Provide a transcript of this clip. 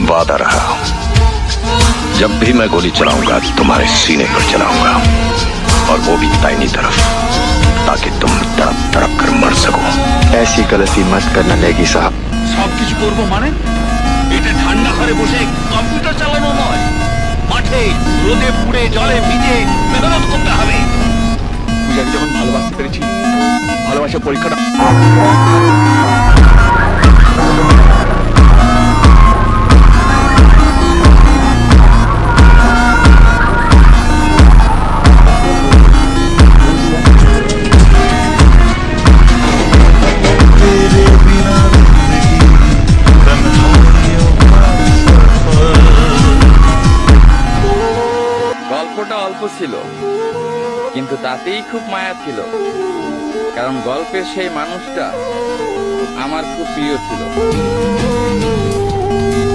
वादा रहा, जब भी मैं गोली चलाऊंगा तुम्हारे सीने पर चलाऊंगा, और वो भी दाहिनी तरफ, ताकि तुम तड़प तड़प कर मर सको। ऐसी गलती मत करना नेगी साहब। সবকিছু করবো মানে? এটা ঠান্ডা ঘরে বসে কম্পিউটার চালানো নয়, মাঠে রোদে পুড়ে জলে ভিজে মেহনত করতে হবে। আমি যখন ভালোবাসতে পেরেছি, ভালোবাসার পরীক্ষাটা গল্পটা অল্প ছিল, কিন্তু তাতেই খুব মায়া ছিল, কারণ গল্পের সেই মানুষটা আমার খুব প্রিয় ছিল।